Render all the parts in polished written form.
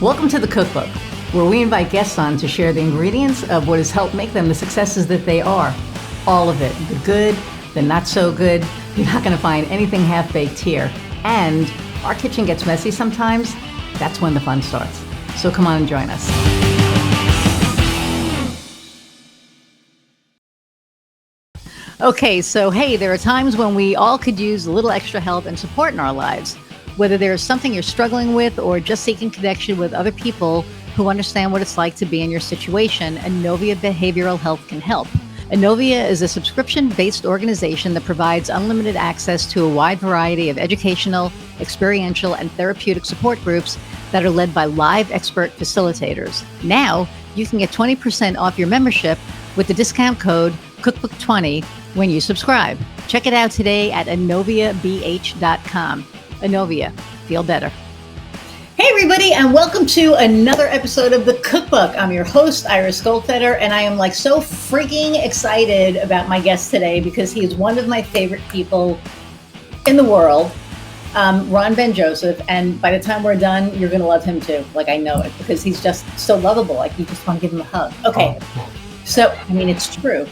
Welcome to the Cookbook, where we invite guests on to share the ingredients of what has helped make them the successes that they are. All of it, the good, the not so good. You're not going to find anything half-baked here. And our kitchen gets messy sometimes. That's when the fun starts. So come on and join us. Okay, so hey, there are times when we all could use a little extra help and support in our lives. Whether there's something you're struggling with or just seeking connection with other people who understand what it's like to be in your situation, Inovia Behavioral Health can help. Inovia is a subscription-based organization that provides unlimited access to a wide variety of educational, experiential, and therapeutic support groups that are led by live expert facilitators. Now, you can get 20% off your membership with the discount code Cookbook20 when you subscribe. Check it out today at inoviabh.com. Inovia, feel better. Hey everybody, and welcome to another episode of the Cookbook. I'm your host, Iris Goldfeder, and I am so freaking excited about my guest today because he is one of my favorite people in the world, Ron Ben Joseph. And by the time we're done, you're going to love him too. I know it because he's just so lovable. You just want to give him a hug. Okay, so, it's true.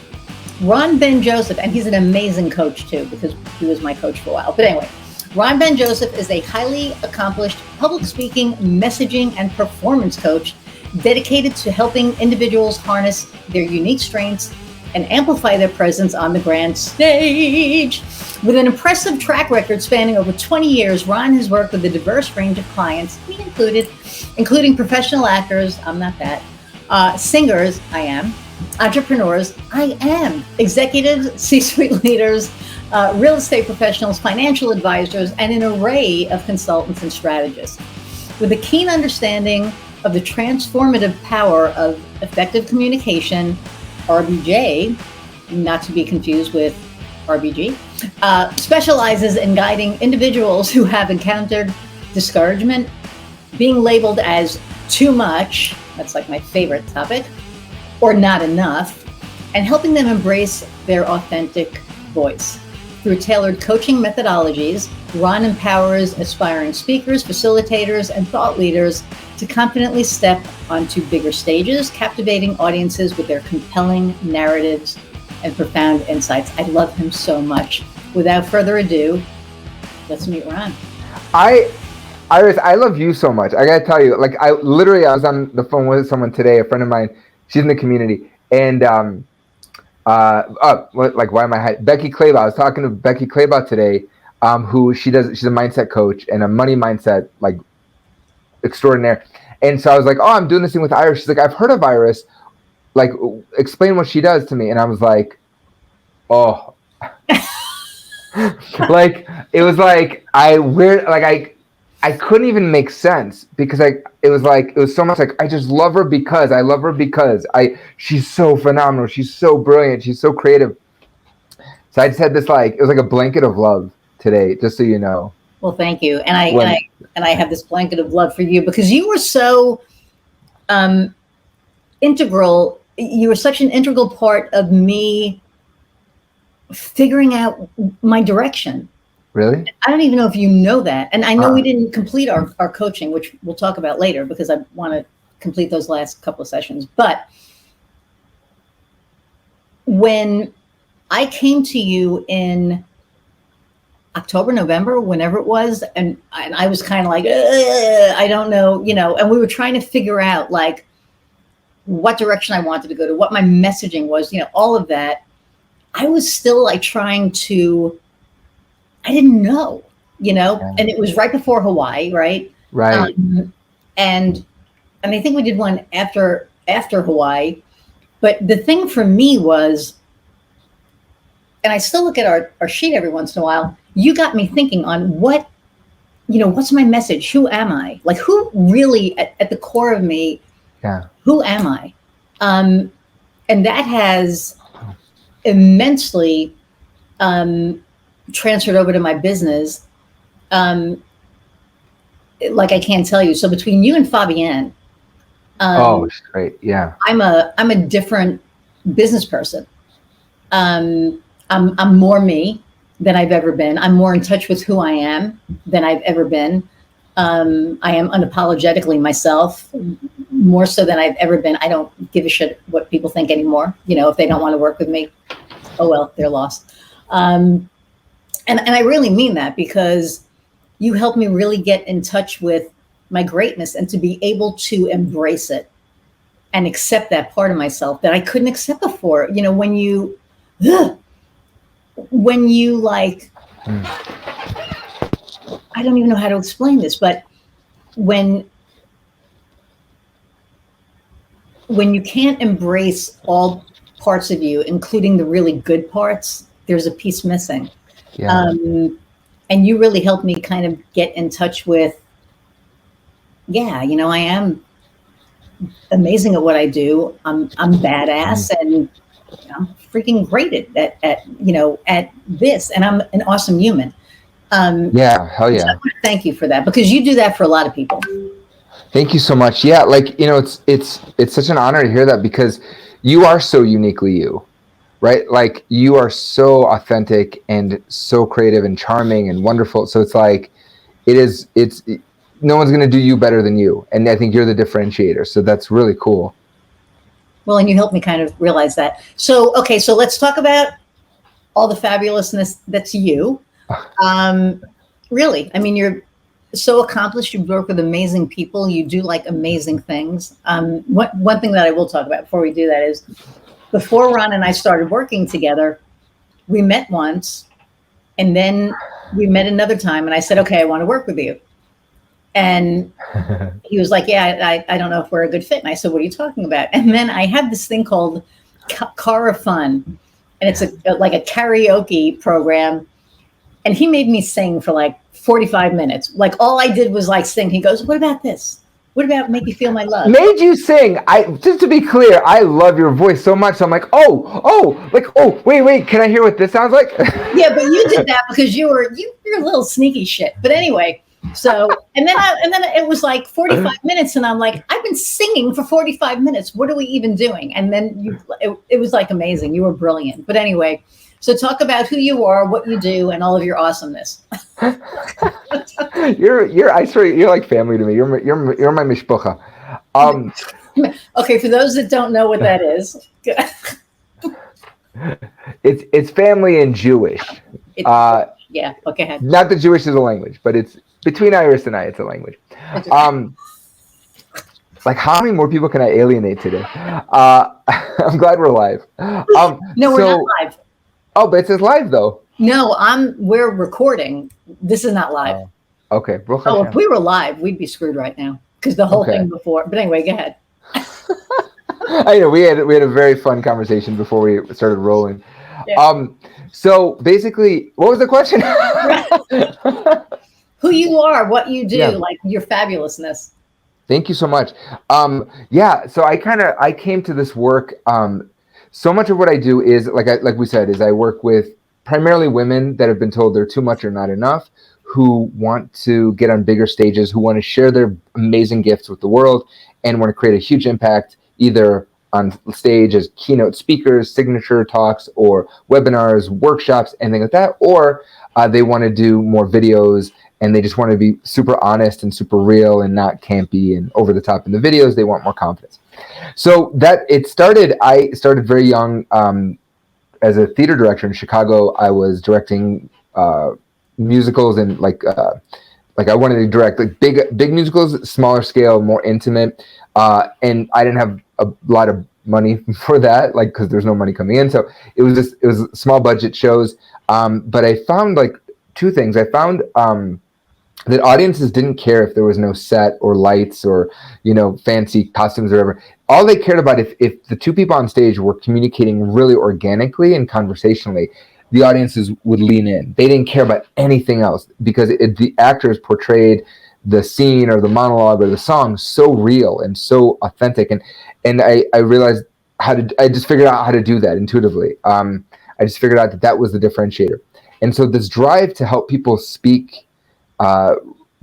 Ron Ben Joseph, and he's an amazing coach too because he was my coach for a while. But anyway, Ron Ben Joseph is a highly accomplished public speaking, messaging, and performance coach dedicated to helping individuals harness their unique strengths and amplify their presence on the grand stage. With an impressive track record spanning over 20 years, Ron has worked with a diverse range of clients, me included, including professional actors, I'm not that, singers, I am, entrepreneurs, I am, executives, C-suite leaders, real estate professionals, financial advisors, and an array of consultants and strategists. With a keen understanding of the transformative power of effective communication, RBJ, not to be confused with RBG, specializes in guiding individuals who have encountered discouragement, being labeled as too much, that's my favorite topic, or not enough, and helping them embrace their authentic voice. Through tailored coaching methodologies, Ron empowers aspiring speakers, facilitators, and thought leaders to confidently step onto bigger stages, captivating audiences with their compelling narratives and profound insights. I love him so much. Without further ado, let's meet Ron. Iris, I love you so much. I gotta tell you, I was on the phone with someone today, a friend of mine. She's in the community, and why am I Becky Claybaugh. I was talking to Becky Claybaugh today, she's a mindset coach and a money mindset extraordinaire. And so I was like, oh, I'm doing this thing with Iris. She's like, I've heard of Iris. Explain what she does to me. And I was like, oh, it was I couldn't even make sense because it was so much I just love her because she's so phenomenal. She's so brilliant. She's so creative. So I just had this it was like a blanket of love today, just so you know. Well, thank you. And I have this blanket of love for you because you were so integral. You were such an integral part of me figuring out my direction. Really? I don't even know if you know that. And I know we didn't complete our coaching, which we'll talk about later because I want to complete those last couple of sessions. But when I came to you in October, November, whenever it was, and I was kind of I don't know, and we were trying to figure out what direction I wanted to go to, what my messaging was, all of that. I was still trying to, I didn't know, and it was right before Hawaii, right? Right. And I think we did one after Hawaii. But the thing for me was, and I still look at our sheet every once in a while, you got me thinking on what's my message? Who am I? Who really at the core of me, who am I? And that has immensely transferred over to my business. I can't tell you. So between you and Fabienne, she's great. Yeah. I'm a different business person. I'm more me than I've ever been. I'm more in touch with who I am than I've ever been. I am unapologetically myself, more so than I've ever been. I don't give a shit what people think anymore. You know, if they don't want to work with me, oh well, they're lost. And I really mean that, because you helped me really get in touch with my greatness and to be able to embrace it and accept that part of myself that I couldn't accept before. You know, when you like, I don't even know how to explain this, but when you can't embrace all parts of you, including the really good parts, there's a piece missing. Yeah. And you really helped me kind of get in touch with, yeah, you know, I am amazing at what I do. I'm badass, and I'm freaking great at you know, at this, and I'm an awesome human. Yeah, hell So yeah. I want to thank you for that, because you do that for a lot of people. Thank you so much. Yeah, like, you know, it's such an honor to hear that, because you are so uniquely you, right? Like, you are so authentic and so creative and charming and wonderful. So it's like, it's no one's going to do you better than you. And I think you're the differentiator. So that's really cool. Well, and you helped me kind of realize that. So, okay, so let's talk about all the fabulousness that's you. Really, I mean, you're so accomplished. You work with amazing people. You do like amazing things. One thing that I will talk about before we do that is, before Ron and I started working together, we met once, and then we met another time, and I said, okay, I want to work with you. And he was like, yeah, I don't know if we're a good fit. And I said, what are you talking about? And then I have this thing called Cara Fun, and it's like a karaoke program. And he made me sing for like 45 minutes. Like, all I did was like sing. He goes, what about this? What about Make You Feel My Love? Made you sing. Just to be clear, I love your voice so much. So I'm like, wait, can I hear what this sounds like? Yeah, but you did that because you're a little sneaky shit. But anyway, so and then it was like 45 minutes, and I'm like, I've been singing for 45 minutes. What are we even doing? And then it was like amazing. You were brilliant. But anyway, so talk about who you are, what you do, and all of your awesomeness. I swear, you're like family to me. You're my mishpucha. Okay, for those that don't know what that is, it's family and Jewish. Yeah, okay, ahead. Not that Jewish is a language, but it's between Iris and I. It's a language. Like, how many more people can I alienate today? I'm glad we're live. No, we're not live. Oh, but it says live though. No, we're recording. This is not live. Okay. Oh, if we were live, we'd be screwed right now, because the whole thing before. But anyway, go ahead. I know we had a very fun conversation before we started rolling. Yeah. So basically, what was the question? Who you are, what you do, like your fabulousness. Thank you so much. So I came to this work. So much of what I do is like we said, is I work with primarily women that have been told they're too much or not enough, who want to get on bigger stages, who want to share their amazing gifts with the world, and want to create a huge impact, either on stage as keynote speakers, signature talks, or webinars, workshops, anything like that, or they want to do more videos, and they just want to be super honest and super real and not campy and over the top in the videos. They want more confidence. So I started very young. As a theater director in Chicago, I was directing musicals, and I wanted to direct like big musicals, smaller scale, more intimate. And I didn't have a lot of money for that, like, because there's no money coming in. So it was small budget shows. But I found like two things. I found that audiences didn't care if there was no set or lights or, fancy costumes or whatever. All they cared about, if the two people on stage were communicating really organically and conversationally, the audiences would lean in. They didn't care about anything else, because the actors portrayed the scene or the monologue or the song so real and so authentic. And I realized I just figured out how to do that intuitively. I just figured out that was the differentiator. And so this drive to help people speak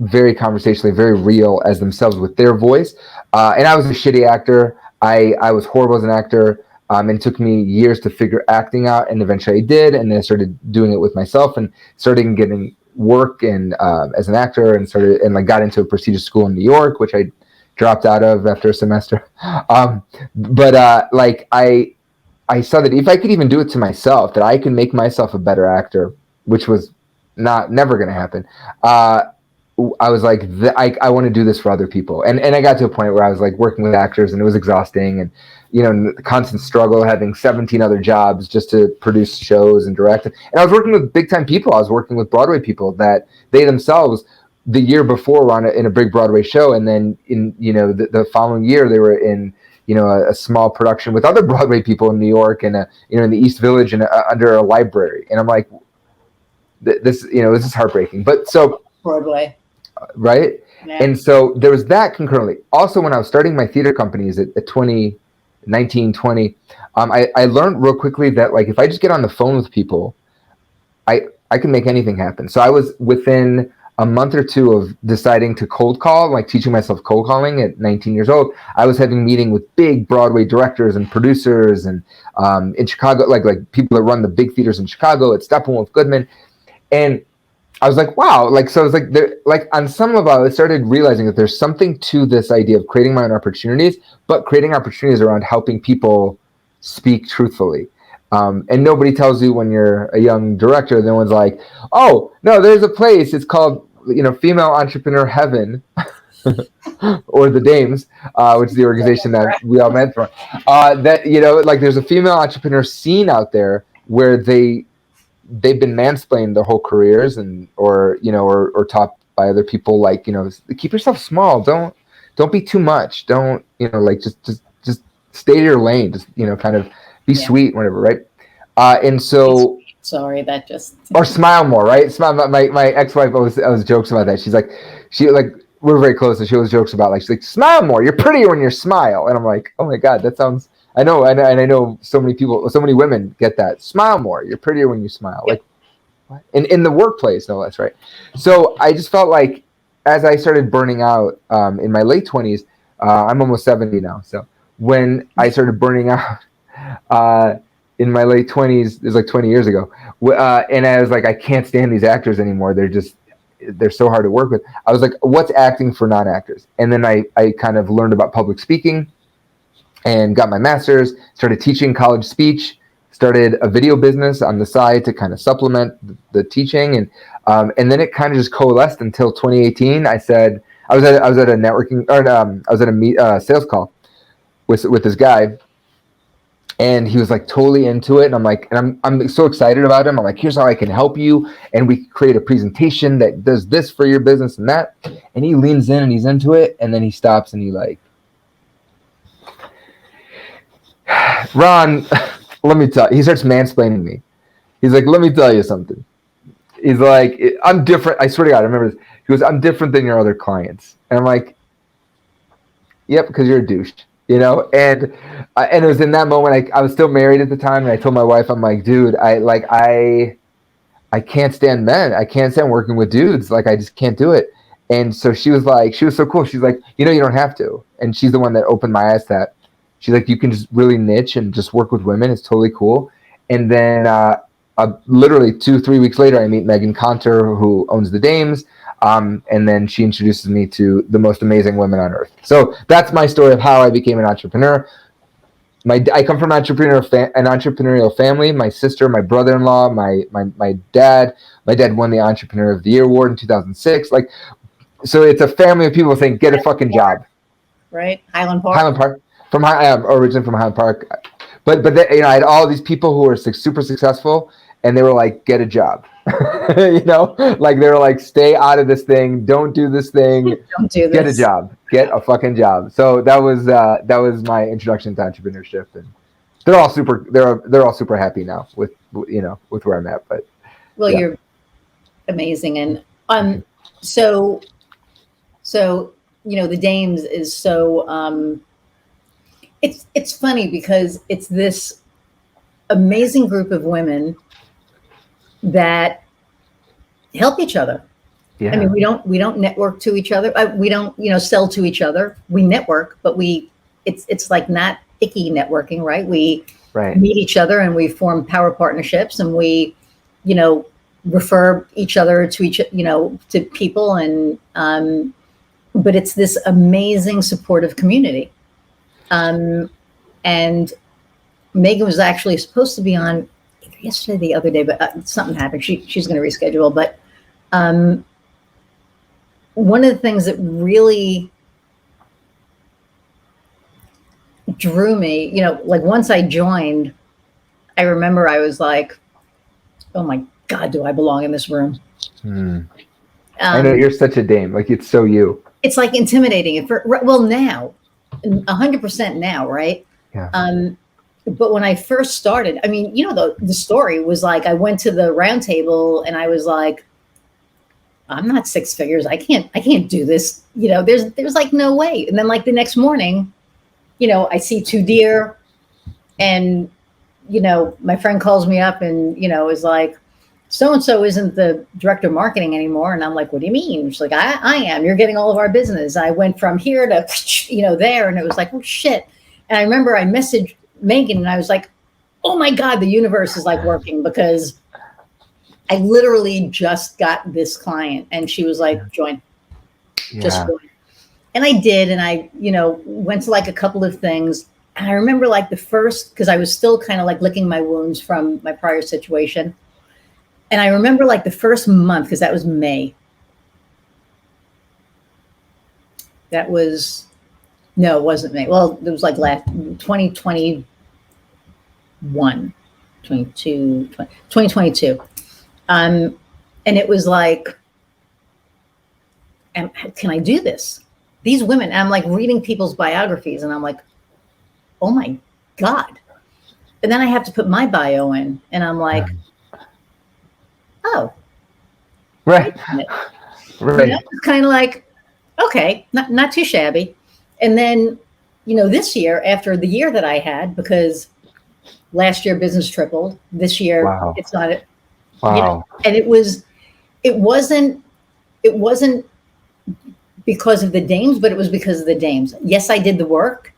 very conversationally, very real as themselves with their voice. And I was a shitty actor. I was horrible as an actor. And it took me years to figure acting out, and eventually I did. And then I started doing it with myself and started getting work and as an actor, and started and like got into a prestigious school in New York, which I dropped out of after a semester. Like I saw that if I could even do it to myself, that I can make myself a better actor, which was never going to happen. I was like, I want to do this for other people. And I got to a point where I was like working with actors, and it was exhausting, and, you know, the constant struggle, having 17 other jobs just to produce shows and direct. And I was working with big time people. I was working with Broadway people that they themselves the year before were in a big Broadway show. And then in, you know, the following year they were in, you know, a small production with other Broadway people in New York, and, you know, in the East Village, and under a library. And I'm like, this, you know, this is heartbreaking. But so Broadway. Right. Yeah. And so there was that concurrently. Also, when I was starting my theater companies at 19, 20, I learned real quickly that, like, if I just get on the phone with people, I can make anything happen. So I was within a month or two of deciding to cold call, like teaching myself cold calling at 19 years old. I was having meeting with big Broadway directors and producers, and in Chicago, like people that run the big theaters in Chicago at Steppenwolf Goodman. And I was like, wow, like, so I was like, there, like on some level, I started realizing that there's something to this idea of creating my own opportunities, but creating opportunities around helping people speak truthfully. And nobody tells you when you're a young director, no one's like, oh, no, there's a place, it's called, you know, Female Entrepreneur Heaven, or the Dames, which is the organization that we all met from. That, you know, like there's a female entrepreneur scene out there where they've been mansplained their whole careers, and or taught by other people, like, you know, keep yourself small, don't be too much, don't, you know, like just stay to your lane, just, you know, kind of be sweet, whatever, right? And so sorry, that just or smile more, right? Smile. My ex-wife always jokes about that. She's like, we're very close, and she always jokes about, like, she's like, smile more, you're prettier when you smile. And I'm like, oh my god, that sounds, I know, and I know so many people, so many women get that. Smile more. You're prettier when you smile. Like, what? In the workplace, no less, right? So I just felt like, as I started burning out in my late 20s, I'm almost 70 now. So when I started burning out in my late 20s, it was like 20 years ago, and I was like, I can't stand these actors anymore. They're so hard to work with. I was like, what's acting for non-actors? And then I kind of learned about public speaking, and got my master's, started teaching college speech, started a video business on the side to kind of supplement the teaching. And then it kind of just coalesced until 2018. I said, I was at a networking, or I was at a sales call with this guy, and he was like totally into it. And I'm like, and I'm so excited about him. I'm like, here's how I can help you. And we create a presentation that does this for your business and that. And he leans in and he's into it. And then he stops and he like, Ron, let me tell you. He starts mansplaining me. He's like, let me tell you something. He's like, I'm different. I swear to God, I remember this. He goes, I'm different than your other clients. And I'm like, yep, because you're a douche, you know? And it was in that moment, I was still married at the time. And I told my wife, I'm like, dude, I can't stand men. I can't stand working with dudes. Like, I just can't do it. And so she was so cool. She's like, you know, you don't have to. And she's the one that opened my eyes to that. She's like, you can just really niche and just work with women. It's totally cool. And then literally 2-3 weeks later, I meet Megan Conter, who owns the Dames. And then she introduces me to the most amazing women on earth. So that's my story of how I became an entrepreneur. I come from an entrepreneurial family. My sister, my brother-in-law, my dad. My dad won the Entrepreneur of the Year award in 2006. Like, so it's a family of people saying, get a fucking job. Right, Highland Park. I'm originally from Highland Park, but you know, I had all these people who were super successful, and they were like, get a job. You know, like they were like, stay out of this thing, don't do this thing, get a job, get a fucking job. So that was my introduction to entrepreneurship, and they're all super happy now with, you know, with where I'm at. But well, yeah. You're amazing. And so you know, the Dames is so it's funny because it's this amazing group of women that help each other. Yeah. I mean, we don't network to each other. We don't, you know, sell to each other. We network, but it's like not icky networking, right? We meet each other and we form power partnerships, and we, you know, refer each other to to people, and but it's this amazing supportive community. And Megan was actually supposed to be on either yesterday or the other day, but something happened. She's going to reschedule. But one of the things that really drew me, like once I joined, I remember I was like, oh my God, do I belong in this room? I know you're such a dame. Like, it's so you. It's like intimidating. Well, now, 100% now, right? Yeah. But when I first started, I mean, the story was like, I went to the round table and I was like, I'm not six figures. I can't do this. There's like no way. And then like the next morning, I see two deer, and, my friend calls me up and, is like, so-and-so isn't the director of marketing anymore. And I'm like, what do you mean? She's like, I am. You're getting all of our business. I went from here to, there. And it was like, oh shit. And I remember I messaged Megan and I was like, oh my God, the universe is like working, because I literally just got this client. And she was like, join, just join. And I did. And I, went to like a couple of things. And I remember like the first, because I was still kind of like licking my wounds from my prior situation. And I remember like the first month, because that was May. No, it wasn't May. Well, it was like 2021, 2022. And it was like, can I do this? These women, I'm like reading people's biographies and I'm like, oh my God. And then I have to put my bio in and I'm like, oh, right. It's kind of like, okay, not too shabby. And then, this year, after the year that I had, because last year business tripled, this year it's not it. Wow. And it wasn't because of the dames, but it was because of the dames. Yes, I did the work.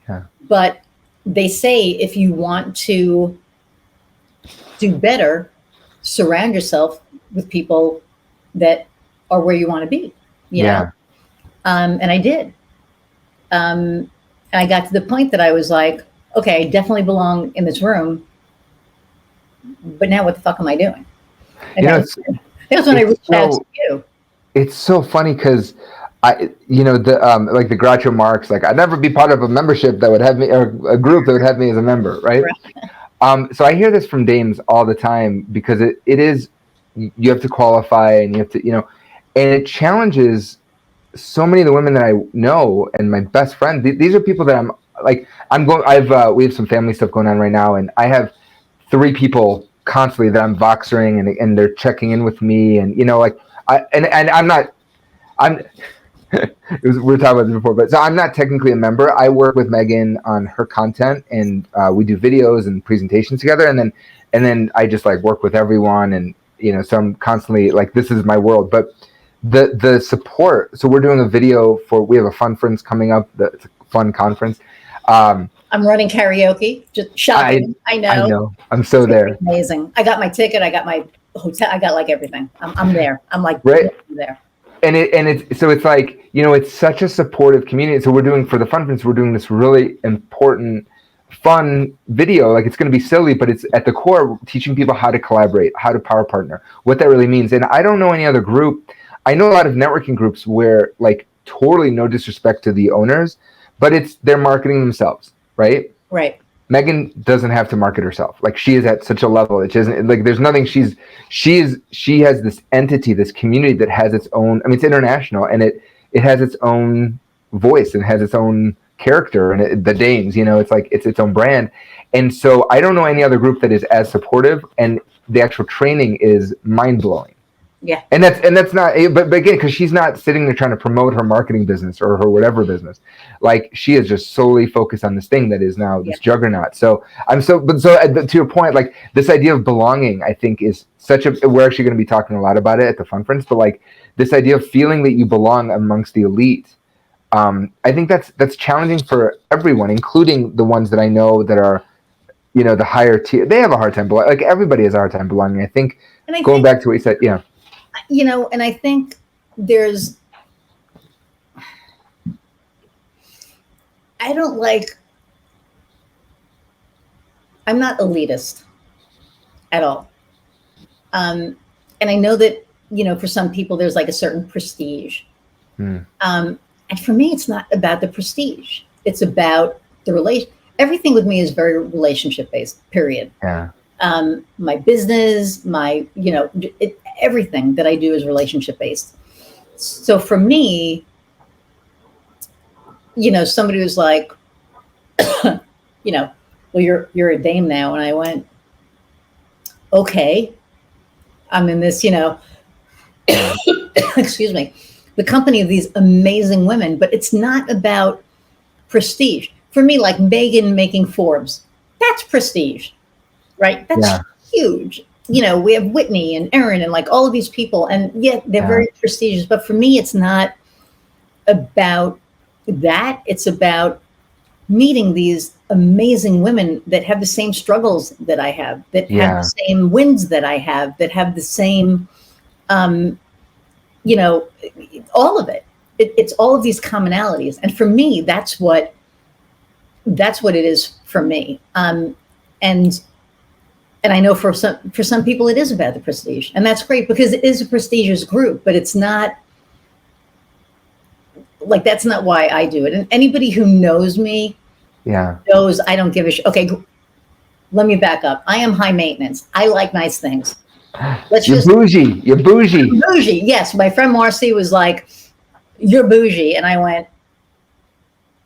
Yeah. But they say if you want to do better, surround yourself with people that are where you want to be. You know? And I did. And I got to the point that I was like, okay, I definitely belong in this room. But now what the fuck am I doing? And that's when I reached out to you. It's so funny because like the Groucho Marx, like I'd never be part of a membership that would have me, or a group that would have me as a member, right? So I hear this from dames all the time, because it is, you have to qualify and you have to, and it challenges so many of the women that I know and my best friends. These are people that we have some family stuff going on right now, and I have 3 people constantly that I'm voxering and they're checking in with me, and we were talking about this before, but so I'm not technically a member. I work with Megan on her content, and we do videos and presentations together, and then I just like work with everyone, and so I'm constantly like, this is my world. But the support. So we're doing a video we have a fun friends coming up. It's a fun conference. I'm running karaoke. Just shocking. I know. I'm so there. Amazing. I got my ticket. I got my hotel. I got like everything. I'm there. I'm like there. And it's like, it's such a supportive community. So we're doing, for the fun friends, we're doing this really important, fun video. Like, it's going to be silly, but it's at the core teaching people how to collaborate, how to power partner, what that really means. And I don't know any other group. I know a lot of networking groups where, like, totally no disrespect to the owners, but they're marketing themselves, right? Right. Megan doesn't have to market herself. Like, she is at such a level. It isn't like there's nothing. She has this entity, this community that has its own. I mean, it's international, and it has its own voice and has its own character. And the Dames, it's like it's its own brand. And so I don't know any other group that is as supportive, and the actual training is mind blowing. Yeah. And that's not, but again, because she's not sitting there trying to promote her marketing business or her whatever business. Like, she is just solely focused on this thing that is now this juggernaut. So to your point, like, this idea of belonging, I think, is we're actually going to be talking a lot about it at the Fun Friends, but like this idea of feeling that you belong amongst the elite. I think that's challenging for everyone, including the ones that I know that are the higher tier, they have a hard time belonging. Like everybody has a hard time belonging. I think And I going think, back to what you said, yeah, and I think there's, I don't like, I'm not elitist at all. And I know that, for some people, there's like a certain prestige. mm, And for me, it's not about the prestige. It's about the relation. Everything with me is very relationship based, period. yeah, My business, everything that I do is relationship based. So for me, somebody was like, well, you're a dame now. And I went, okay, I'm in this, yeah, excuse me, the company of these amazing women, but it's not about prestige. For me, like Megan making Forbes, that's prestige, right? That's yeah, huge. We have Whitney and Erin and like all of these people, and yet they're yeah, very prestigious. But for me, it's not about that. It's about meeting these amazing women that have the same struggles that I have, that have the yeah, same wins that I have, that have the same, um, all of it. It's all of these commonalities, and for me, that's what it is for me. And I know for some people it is about the prestige, and that's great because it is a prestigious group, but it's not like that's not why I do it. And anybody who knows me yeah. knows I don't give a shit. Okay, let me back up. I am high maintenance. I like nice things. Let's You're just bougie. You're bougie. bougie. Yes, my friend Marcy was like, "You're bougie," and I went,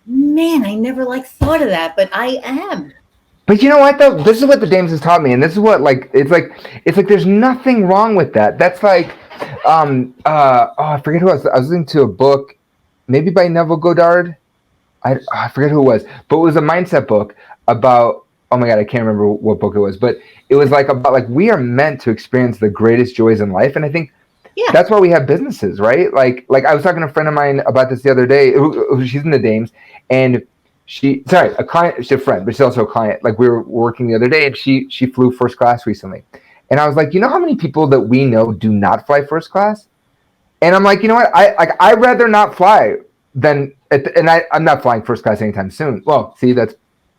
"Man, I never like thought of that, but I am." But you know what though? This is what the Dames has taught me, and this is what it's like there's nothing wrong with that. That's like I forget who I was listening to a book, maybe by Neville Goddard. I forget who it was, but it was a mindset book about, oh my god, I can't remember what book it was, but it was like about like we are meant to experience the greatest joys in life, and I think Yeah, that's why we have businesses, right? Like I was talking to a friend of mine about this the other day. She's in the Dames, and a client, she's a friend, but she's also a client. Like we were working the other day, and she flew first class recently, and I was like, you know how many people that we know do not fly first class? And I'm like, you know what? I'd rather not fly than I'm not flying first class anytime soon. Well, see, that's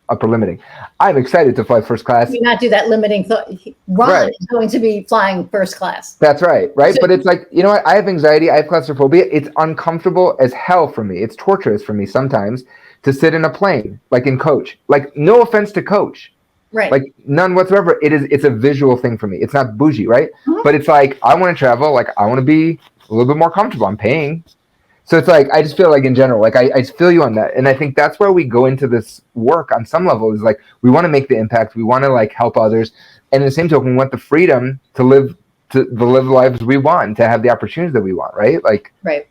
upper limiting. I'm excited to fly first class. do not do that limiting thought. Ron Right. is going to be flying first class. That's right, right? So- But it's like, you know what? I have anxiety. I have claustrophobia. It's uncomfortable as hell for me. It's torturous for me sometimes to sit in a plane, like in coach. Like, no offense to coach. Right. Like, none whatsoever. It's a visual thing for me. It's not bougie, right? Mhm. But it's like, I want to travel. Like, I want to be a little bit more comfortable. I'm paying. So it's like, I just feel like in general, like I feel you on that. And I think that's where we go into this work on some level is like, we want to make the impact. We want to like help others. And in the same token, we want the freedom to live the lives we want, to have the opportunities that we want, right? Like, Right.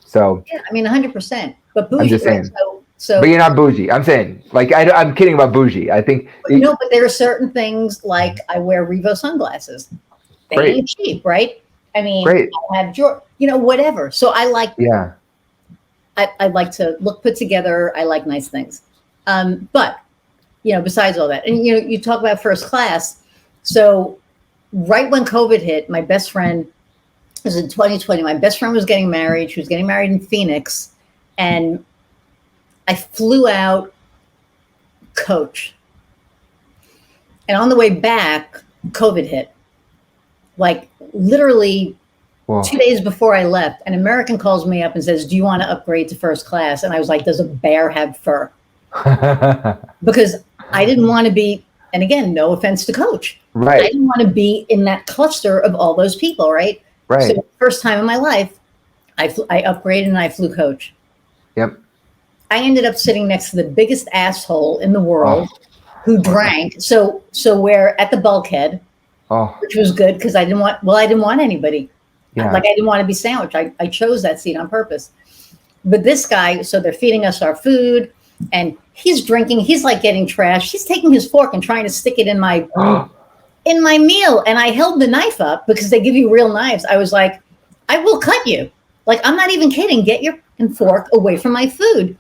so Yeah, I mean, 100%. But bougie, I'm just right? saying. So But you're not bougie. I'm saying, like, I'm kidding about bougie. I think no, but there are certain things like I wear Revo sunglasses. They Great. ain't cheap, right? I mean, Great. I have whatever. So I like Yeah. I like to look put together. I like nice things. But besides all that, and you talk about first class. So right when COVID hit, my best friend was in 2020. My best friend was getting married. She was getting married in Phoenix, and I flew out coach. And on the way back, COVID hit. Like literally Whoa. 2 days before I left, an American calls me up and says, "Do you want to upgrade to first class?" And I was like, "Does a bear have fur?" Because I didn't want to be, and again, no offense to coach. I Right. didn't want to be in that cluster of all those people, right? Right. So first time in my life, I upgraded and I flew coach. Yep. I ended up sitting next to the biggest asshole in the world who drank. So we're at the bulkhead, Oh. which was good because I didn't want anybody. Yeah. Like I didn't want to be sandwiched. I chose that seat on purpose. But this guy, so they're feeding us our food and he's drinking. He's like getting trashed. He's taking his fork and trying to stick it in my meal. And I held the knife up because they give you real knives. I was like, I will cut you. Like, I'm not even kidding. Get your fork away from my food.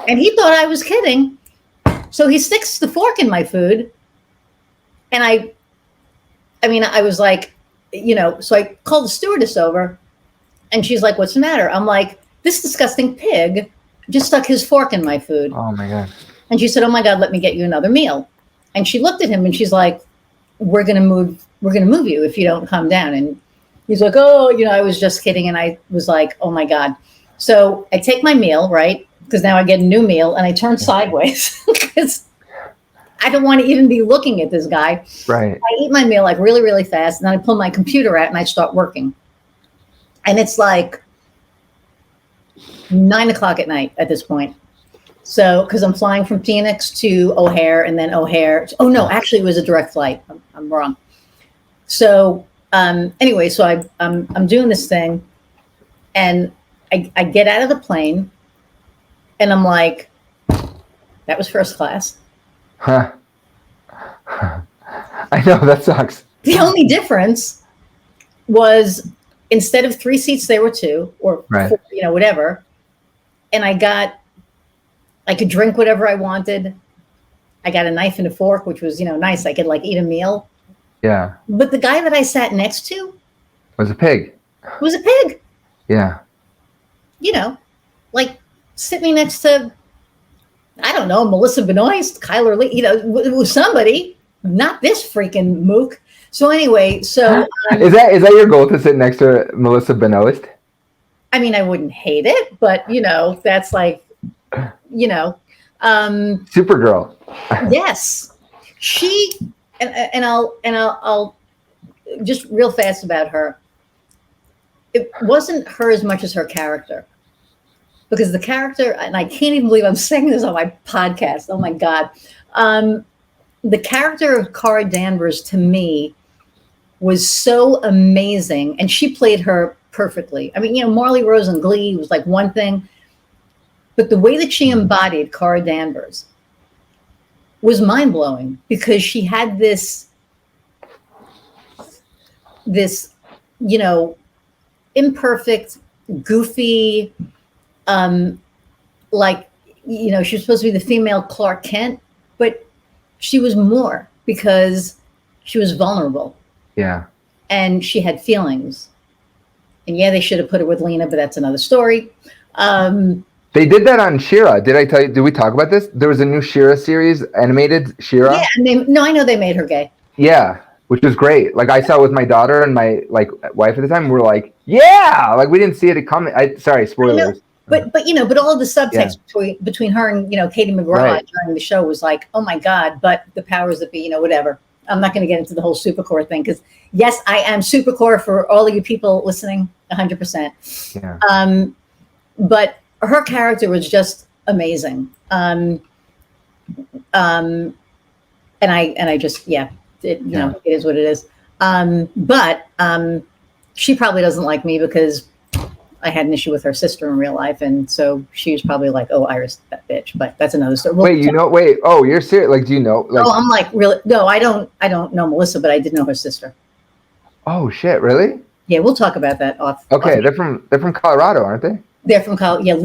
And he thought I was kidding. So he sticks the fork in my food. And I mean, I was like, so I called the stewardess over, and she's like, "What's the matter?" I'm like, "This disgusting pig just stuck his fork in my food." Oh my God. And she said, "Oh my God, let me get you another meal." And she looked at him and she's like, we're gonna move you if you don't come down." And he's like, "Oh, I was just kidding." And I was like, "Oh my God." So I take my meal, right? Because now I get a new meal, and I turn sideways because I don't want to even be looking at this guy. Right. I eat my meal like really, really fast, and then I pull my computer out and I start working. And it's like 9 o'clock at night at this point. So, because I'm flying from Phoenix to O'Hare, and then O'Hare. Oh no, actually, it was a direct flight. I'm wrong. So, anyway, so I'm doing this thing, and I get out of the plane, and I'm like, that was first class. Huh. I know, that sucks. The only difference was, instead of 3 seats, there were 2, or Right. 4, whatever. And I could drink whatever I wanted. I got a knife and a fork, which was, nice. I could like eat a meal. Yeah. But the guy that I sat next to Was a pig. was a pig, Yeah. like sit me next to, I don't know, Melissa Benoist, Kyler Lee, it was somebody, not this freaking mook. So anyway, Is that your goal, to sit next to Melissa Benoist? I mean, I wouldn't hate it, but that's like, Supergirl. yes, she, and I'll just real fast about her. It wasn't her as much as her character, because the character, and I can't even believe I'm saying this on my podcast. Oh my God. The character of Cara Danvers, to me, was so amazing, and she played her perfectly. I mean, Marley Rose in Glee was like one thing, but the way that she embodied Cara Danvers was mind blowing, because she had this, imperfect, goofy, like, she was supposed to be the female Clark Kent, but she was more, because she was vulnerable. Yeah. And she had feelings. And yeah, they should have put her with Lena, but that's another story. They did that on She-Ra. Did I tell you? Did we talk about this? There was a new She-Ra series, animated She-Ra. Yeah, and I know they made her gay. Yeah, which was great. Like, I saw it with my daughter and my wife at the time. We were like, yeah, like we didn't see it coming. Sorry, spoilers. But all of the subtext between her and Katie McGraw during the show was like, oh my God. But the powers that be, whatever. I'm not going to get into the whole Supercore thing, because yes, I am Supercore for all of you people listening, 100%. Yeah. But her character was just amazing. And I just, it is what it is. But she probably doesn't like me, because I had an issue with her sister in real life, and so she was probably like, "Oh, Iris, that bitch." But that's another story. Wait, oh, you're serious? Like, do you know? Like, oh, I'm like, really? No, I don't know Melissa, but I did know her sister. Oh shit, really? Yeah, we'll talk about that off. Okay, they're from Colorado, aren't they? They're from Colorado. Yeah,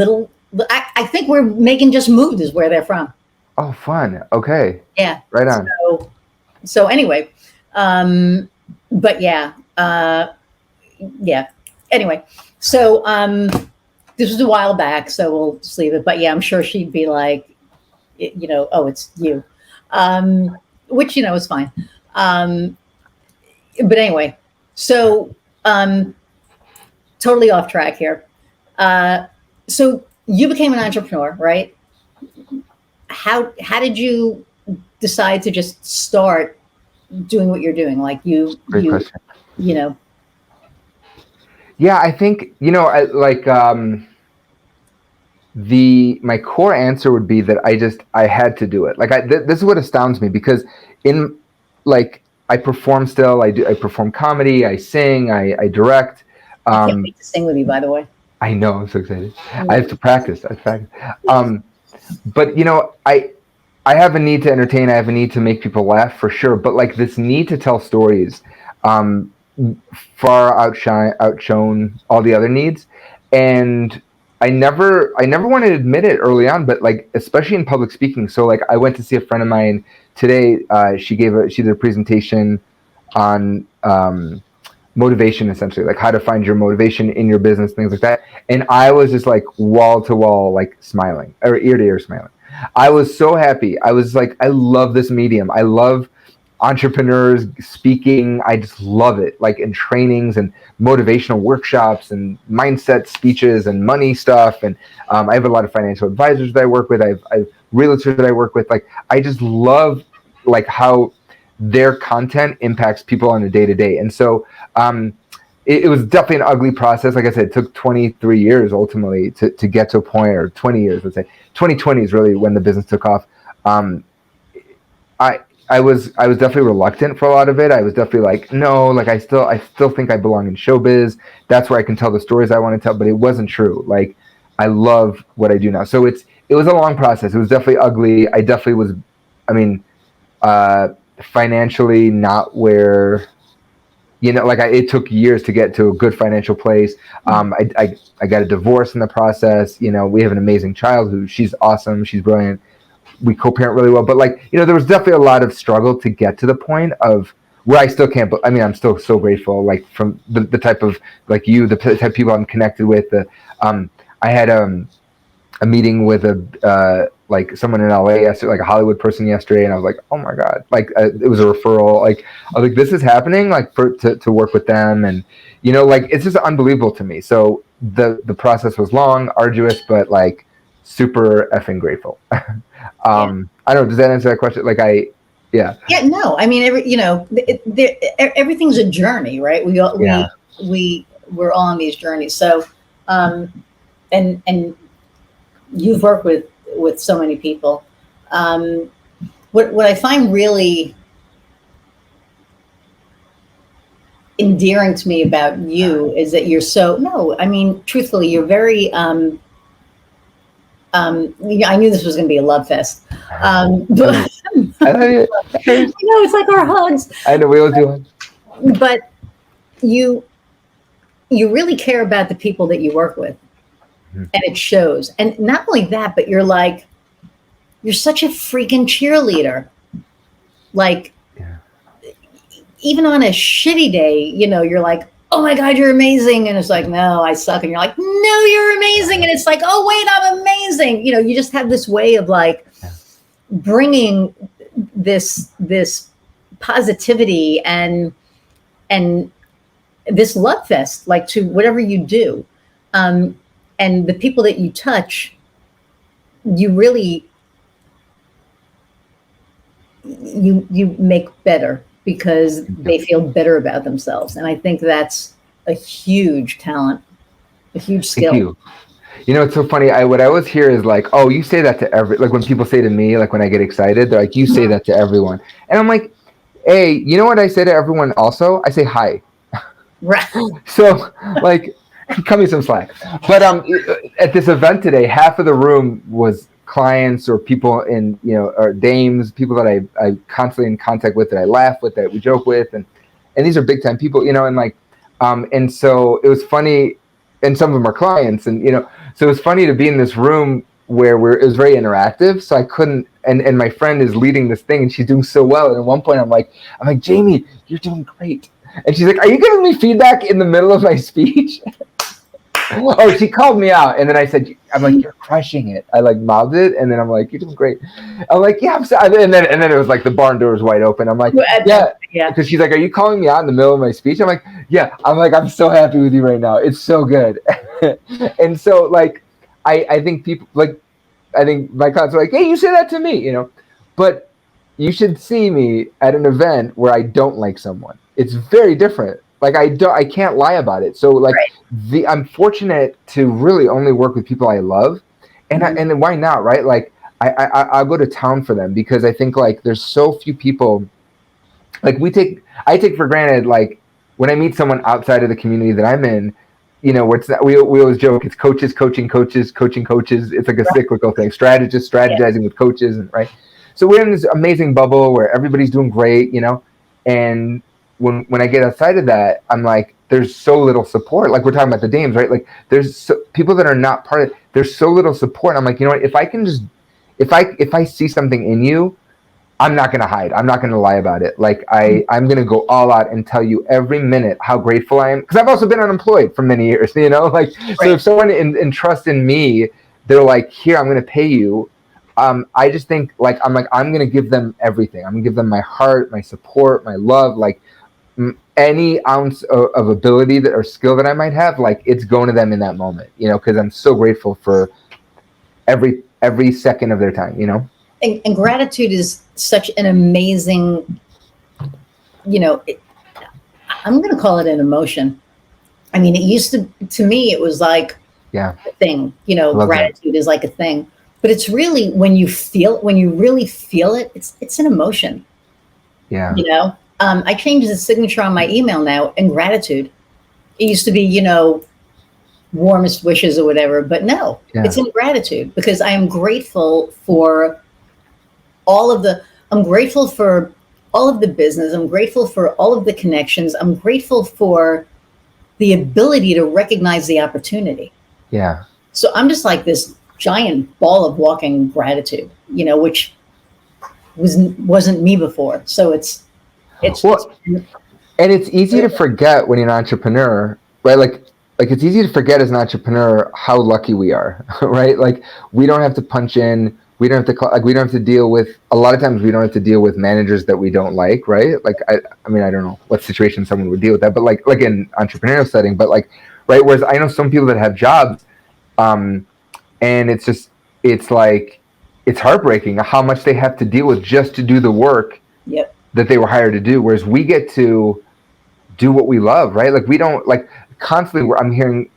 I think where Megan just moved is where they're from. Oh, fun. Okay. Yeah. Right on. So anyway, but yeah. Anyway, so this was a while back, so we'll just leave it. But yeah, I'm sure she'd be like, oh, it's you, which is fine. But anyway, so totally off track here. So you became an entrepreneur, right? How did you decide to just start doing what you're doing? Like Great question. Yeah, I think, my core answer would be that I had to do it. Like, this is what astounds me, because I perform still. I perform comedy. I sing. I direct. I can't wait to sing with you, by the way. I know. I'm so excited. I have to practice. But I have a need to entertain. I have a need to make people laugh, for sure. But like, this need to tell stories, far outshone all the other needs. And I never wanted to admit it early on, but like, especially in public speaking. So like, I went to see a friend of mine today. She did a presentation on motivation, essentially, like how to find your motivation in your business, things like that. And I was just like wall to wall, like smiling, or ear to ear smiling. I was so happy. I was like, I love this medium. I love entrepreneurs speaking. I just love it, like in trainings and motivational workshops and mindset speeches and money stuff. And I have a lot of financial advisors that I work with. I have realtors that I work with. Like, I just love like how their content impacts people on a day to day. And so it was definitely an ugly process. Like I said, it took 23 years ultimately to get to a point, or 20 years, let's say. 2020 is really when the business took off. I was definitely reluctant for a lot of it. I was definitely like, no, like I still think I belong in showbiz. That's where I can tell the stories I want to tell. But it wasn't true. Like, I love what I do now. So it was a long process. It was definitely ugly. I definitely was, I mean, financially not where, like it took years to get to a good financial place. I got a divorce in the process. We have an amazing child she's awesome. She's brilliant. We co-parent really well, but like, there was definitely a lot of struggle to get to the point of where I still can't, I mean, I'm still so grateful, like from the type of, like the type of people I'm connected with. I had a meeting with like someone in LA yesterday, like a Hollywood person yesterday. And I was like, oh my God, like it was a referral. Like, I was like, this is happening, like to work with them. And, like, it's just unbelievable to me. So the process was long, arduous, but like super effing grateful. I don't know. Does that answer that question? Like, yeah. Yeah, no, I mean, everything's a journey, right? We're all on these journeys. So, and you've worked with so many people. What I find really endearing to me about you is that truthfully, you're very, I knew this was going to be a love fest. But I know it's like our hugs. I know we all do. But you really care about the people that you work with, and it shows. And not only that, but you're such a freaking cheerleader. Like, even on a shitty day, you're like, oh my God, you're amazing. And it's like, no, I suck. And you're like, no, you're amazing. And it's like, oh wait, I'm amazing. You just have this way of like bringing this positivity and this love fest, like, to whatever you do. And the people that you touch, you really, you make better, because they feel better about themselves. And I think that's a huge talent, a huge skill. Thank you. It's so funny. What I always hear is like, oh, you say that to like when people say to me, like when I get excited, they're like, you say that to everyone. And I'm like, hey, you know what I say to everyone also? I say hi. Right. So like, cut me some slack. But at this event today, half of the room was clients or people in, or dames, people that I constantly in contact with, that I laugh with, that we joke with. And these are big time people, and like, and so it was funny, and some of them are clients, and, so it was funny to be in this room where it was very interactive. So I couldn't, and my friend is leading this thing and she's doing so well. And at one point I'm like, Jamie, you're doing great. And she's like, are you giving me feedback in the middle of my speech? Oh, she called me out, and then I said, I'm like, you're crushing it. I like mouthed it, and then I'm like, you're doing great. I'm like, yeah, I'm sorry. And then it was like the barn door was wide open. I'm like, yeah. Because she's like, are you calling me out in the middle of my speech? I'm like, yeah. I'm like, I'm so happy with you right now. It's so good. And so like, I think people like, I think my clients are like, hey, you say that to me, but you should see me at an event where I don't like someone. It's very different. Like, I can't lie about it. So like, I'm fortunate to really only work with people I love, and and why not, right? Like, I'll go to town for them, because I think like there's so few people. Like, I take for granted, like when I meet someone outside of the community that I'm in, where it's we always joke, it's coaches coaching coaches, coaching coaches. It's like a cyclical thing. Strategists strategizing with coaches, and right. So we're in this amazing bubble where everybody's doing great, and when I get outside of that, I'm like, there's so little support. Like we're talking about the Dames, right? Like there's people that are not part of it. There's so little support. I'm like, you know what? If I can just, if I see something in you, I'm not going to hide. I'm not going to lie about it. Like I'm going to go all out and tell you every minute how grateful I am. Because I've also been unemployed for many years, you know, like, right. So if someone entrusts in me, they're like, here, I'm going to pay you. I just think like, I'm going to give them everything. I'm going to give them my heart, my support, my love, like any ounce of ability that or skill that I might have, like it's going to them in that moment, you know, because I'm so grateful for every second of their time, you know? And gratitude is such an amazing, you know, I'm going to call it an emotion. I mean, it used to me, it was like a thing, you know, gratitude is like a thing, but it's really when you really feel it, it's an emotion. Yeah. You know, I changed the signature on my email now in gratitude. It used to be, you know, warmest wishes or whatever, but no, it's in gratitude because I am grateful for I'm grateful for all of the business. I'm grateful for all of the connections. I'm grateful for the ability to recognize the opportunity. Yeah. So I'm just like this giant ball of walking gratitude, you know, which wasn't me before. So it's and it's easy to forget when you're an entrepreneur, right? Like it's easy to forget as an entrepreneur how lucky we are, right? Like we don't have to punch in. We don't have to we don't have to deal with a lot of times we don't have to deal with managers that we don't like, right? Like I mean I don't know what situation someone would deal with that, but like in entrepreneurial setting, but like right. Whereas I know some people that have jobs, and it's like it's heartbreaking how much they have to deal with just to do the work that they were hired to do. Whereas we get to do what we love, right? Like we don't like constantly. I'm hearing.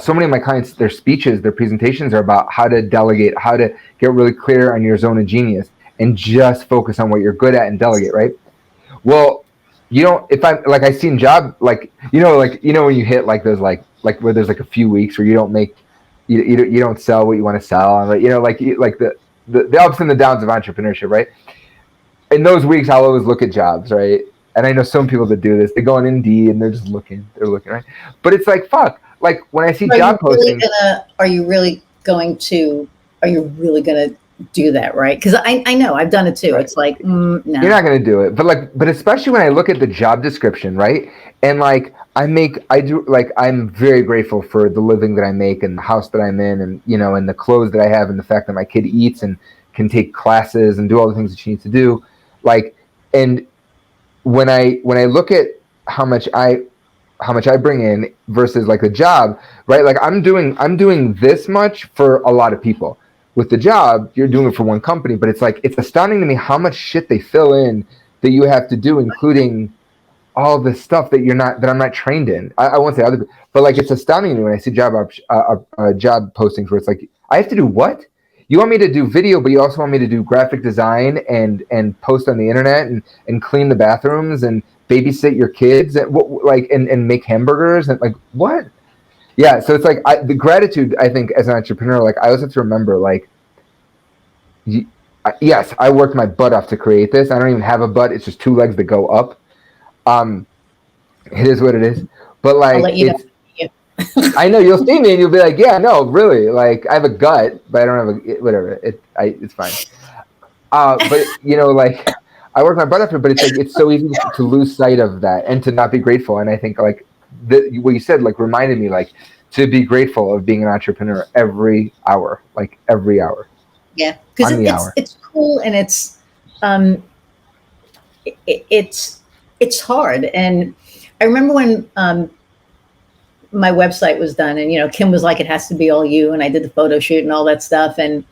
So many of my clients, their speeches, their presentations are about how to delegate, how to get really clear on your zone of genius and just focus on what you're good at and delegate, right? Well, you don't, if I, like I seen job, like when you hit like those, like where there's like a few weeks where you don't make, you don't sell what you want to sell. Like, like the ups and the downs of entrepreneurship, right? In those weeks, I'll always look at jobs, right? And I know some people that do this, they go on Indeed and they're looking, right? But it's like, fuck. Like when I see job postings, are you really going to do that, right? Because I know I've done it too. Right. It's like no, you're not going to do it. But especially when I look at the job description, right? And like I'm very grateful for the living that I make and the house that I'm in, and and the clothes that I have, and the fact that my kid eats and can take classes and do all the things that she needs to do. Like, and when I look at how much I bring in versus like the job, right? Like I'm doing this much for a lot of people. With the job, you're doing it for one company, but it's astounding to me how much shit they fill in that you have to do, including all the stuff that I'm not trained in. I won't say other people, but like it's astounding to me when I see job postings where it's like, I have to do what? You want me to do video, but you also want me to do graphic design and post on the internet and clean the bathrooms and babysit your kids and make hamburgers and like what? Yeah, so it's like the gratitude. I think as an entrepreneur, like I always have to remember, like, yes, I worked my butt off to create this. I don't even have a butt; it's just two legs that go up. It is what it is. But like, I know you'll see me and you'll be like, yeah, no, really, like I have a gut, but I don't have a whatever. It's fine. But like. I work my butt off, but it's like it's so easy to lose sight of that and to not be grateful. And I think like what you said like reminded me like to be grateful of being an entrepreneur every hour, like every hour. Yeah, because it's cool and it's hard. And I remember when my website was done, and Kim was like, "It has to be all you," and I did the photo shoot and all that stuff, and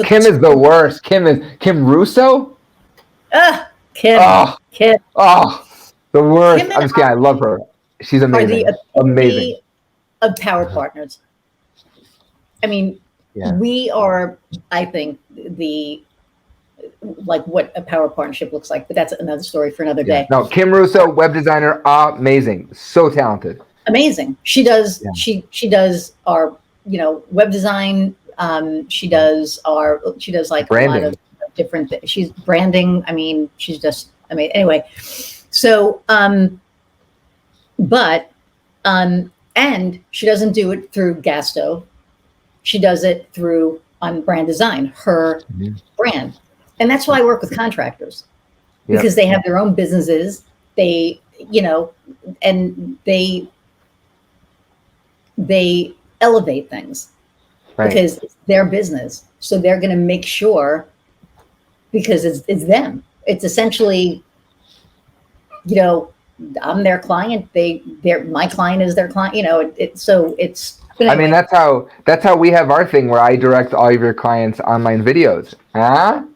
Kim is the worst. Kim Russo. Kim. The worst. I'm just kidding. I love her. She's amazing. Amazing. Of power partners. I mean, we are. I think what a power partnership looks like, but that's another story for another day. No, Kim Russo, web designer, amazing, so talented. Amazing. She does. She does our web design. She does like branding. A lot of different things. She's branding. I mean, she's just amazing. Anyway, So, but, and she doesn't do it through Gasto. She does it through brand design, her brand. And that's why I work with contractors, because they have their own businesses. They, and they elevate things because it's their business. So they're going to make sure, because it's them. It's essentially, I'm their client. My client is their client. So it's. Anyway. I mean, that's how we have our thing, where I direct all of your clients' online videos. All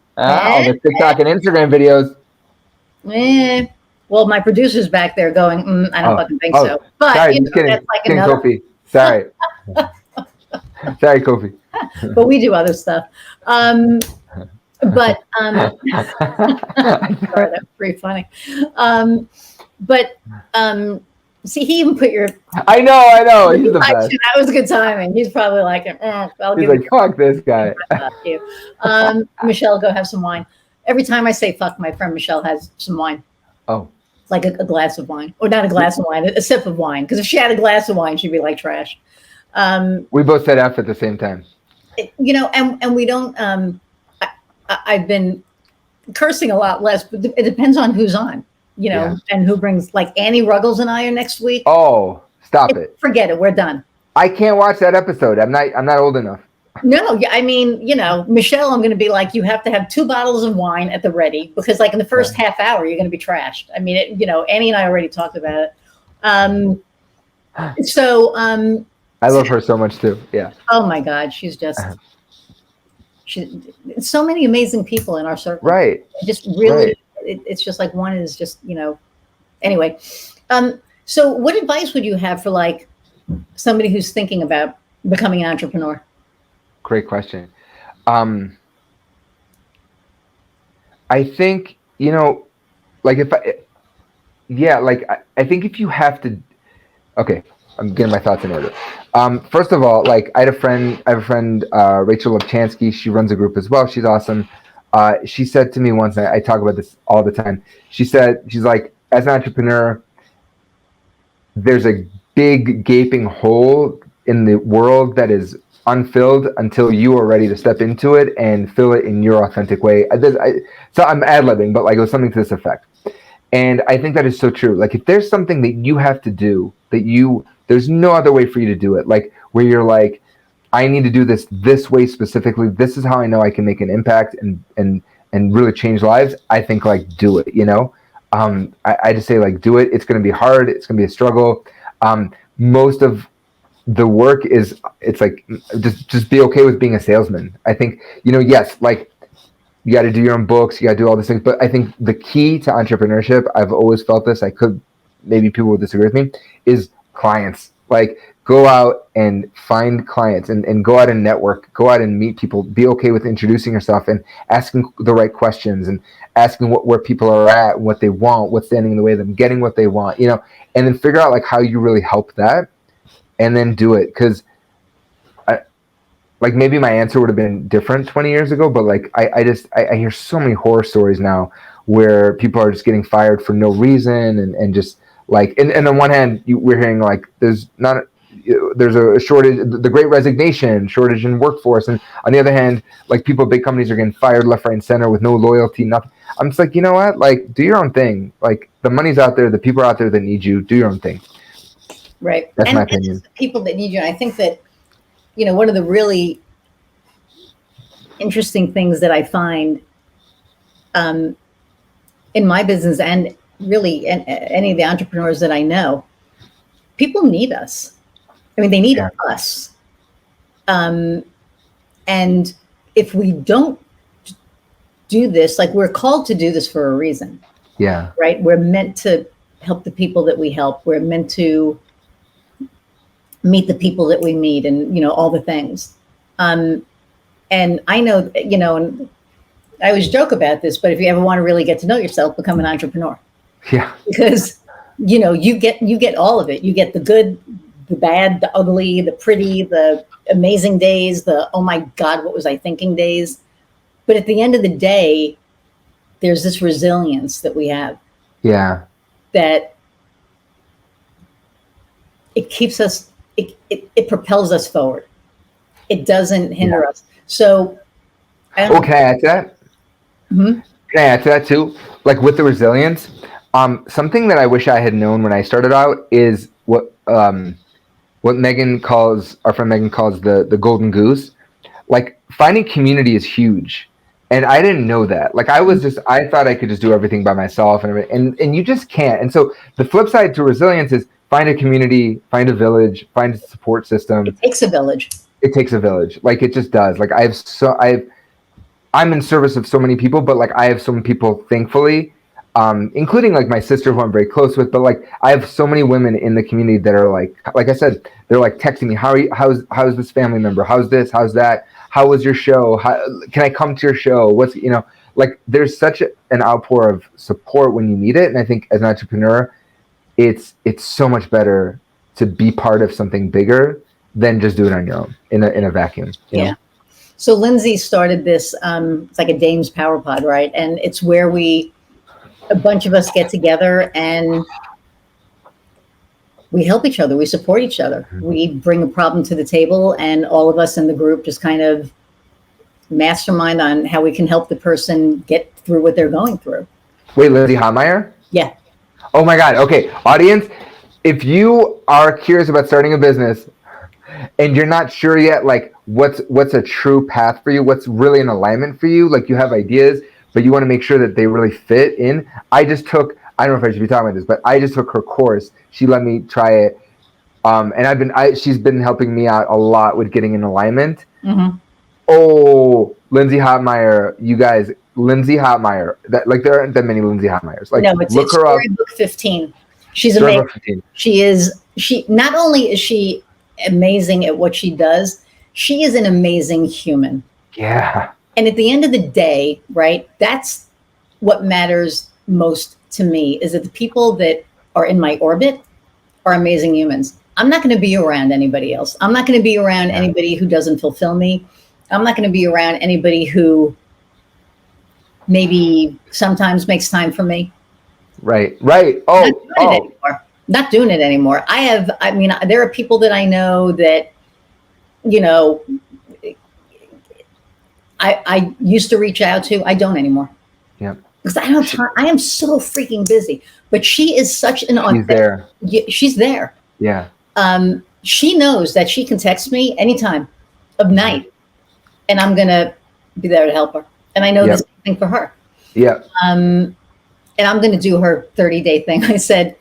the TikTok and Instagram videos. Well, my producer's back there going, I don't fucking think so. But sorry, just kidding. That's like another. Kofi. Sorry. Sorry, Kofi. But we do other stuff. But sorry, that's pretty funny. See, he even put your. I know. He's the best. That was good timing. He's probably like, he's like, fuck this guy. Michelle, go have some wine. Every time I say fuck, my friend Michelle has some wine. Oh. Like a glass of wine, or not a glass of wine, a sip of wine. Because if she had a glass of wine, she'd be like trash. We both said F at the same time. And we don't. I've been cursing a lot less, but it depends on who's on. And who brings, like Annie Ruggles and I are next week. Oh, stop it. Forget it. We're done. I can't watch that episode. I'm not old enough. No, I mean, Michelle, I'm going to be like, you have to have 2 bottles of wine at the ready, because like in the first half hour, you're going to be trashed. I mean, Annie and I already talked about it. I love her so much too. Yeah. Oh my God. She's just, so many amazing people in our circle. Right. Just really, it's just like one is just, anyway. So what advice would you have for like somebody who's thinking about becoming an entrepreneur? Great question. I think, like I think if you have to, okay, I'm getting my thoughts in order. First of all, like I have a friend, Rachel Lipchansky. She runs a group as well. She's awesome. She said to me once, and I talk about this all the time. She's like, as an entrepreneur, there's a big gaping hole in the world that is unfilled until you are ready to step into it and fill it in your authentic way. So I'm ad-libbing, but like it was something to this effect. And I think that is so true. Like if there's something that you have to do there's no other way for you to do it. Like where you're like, I need to do this way specifically. This is how I know I can make an impact and really change lives. I think like do it, I just say like, do it. It's going to be hard. It's going to be a struggle. Most of the work it's like, just be okay with being a salesman. I think, yes, like you got to do your own books, you got to do all these things. But I think the key to entrepreneurship, I've always felt this, maybe people will disagree with me, is clients. Like go out and find clients and go out and network, go out and meet people, be okay with introducing yourself and asking the right questions and asking where people are at, what they want, what's standing in the way of them getting what they want, and then figure out like how you really help that and then do it. Cause like maybe my answer would have been different 20 years ago, but like, I hear so many horror stories now where people are just getting fired for no reason and just like, and on one hand, we're hearing like there's a shortage, the great resignation, shortage in workforce. And on the other hand, like big companies are getting fired left, right, and center with no loyalty, nothing. I'm just like, you know what? Like, do your own thing. Like the money's out there, the people are out there that need you. Do your own thing. Right. That's my opinion. The people that need you. And I think that, one of the really interesting things that I find in my business and really any of the entrepreneurs that I know, people need us. I mean, they need us. And if we don't do this, like we're called to do this for a reason. Yeah. Right. We're meant to help the people that we help. We're meant to meet the people that we meet and, all the things. And I know, and I always joke about this, but if you ever want to really get to know yourself, become an entrepreneur. Yeah. Because, you get all of it. You get the good, the bad, the ugly, the pretty, the amazing days, the, oh my God, what was I thinking days. But at the end of the day, there's this resilience that we have. Yeah. that it keeps us, it propels us forward. It doesn't hinder us. So, Oh, can I add to that? Mhm. Can I add to that too? Like with the resilience, something that I wish I had known when I started out is what Megan calls, our friend Megan calls the golden goose. Like finding community is huge, and I didn't know that. Like I thought I could just do everything by myself, and you just can't. And so the flip side to resilience is find a community, find a village, find a support system. It takes a village. It takes a village. Like it just does. Like I'm in service of so many people, but like I have some people, thankfully, including like my sister who I'm very close with. But like I have so many women in the community that are like I said, they're like texting me, how are you? How's this family member? How's this? How's that? How was your show? Can I come to your show? Like there's such an outpour of support when you need it. And I think as an entrepreneur, it's so much better to be part of something bigger than just do it on your own in a vacuum. You know? So Lindsay started this, it's like a Dame's Power Pod, right? And it's where a bunch of us get together and we help each other. We support each other. Mm-hmm. We bring a problem to the table and all of us in the group just kind of mastermind on how we can help the person get through what they're going through. Wait, Lindsay Homeyer? Yeah. Oh my God. Okay. Audience, if you are curious about starting a business and you're not sure yet, like what's a true path for you, what's really in alignment for you, like you have ideas, but you want to make sure that they really fit in. I don't know if I should be talking about this, but I just took her course. She let me try it. And she's been helping me out a lot with getting in alignment. Mm-hmm. Oh, Lindsay Homeyer, you guys, Lindsay Homeyer. There aren't that many Lindsay Homeyers. Like, no, it's her up. Storybook 15. She's amazing. 15. She not only is she amazing at what she does, she is an amazing human. Yeah. And at the end of the day, right, that's what matters most to me, is that the people that are in my orbit are amazing humans. I'm not going to be around anybody else. I'm not going to be around anybody who doesn't fulfill me. I'm not going to be around anybody who maybe sometimes makes time for me. Right. Not doing it anymore. There are people that I know that, I used to reach out to. I don't anymore. Yeah. Because I don't have time. I am so freaking busy. But she is such an She's there. She's there. Yeah. She knows that she can text me anytime of night, and I'm gonna be there to help her. And I know the same thing for her. Yeah. And I'm gonna do her 30-day thing. I said,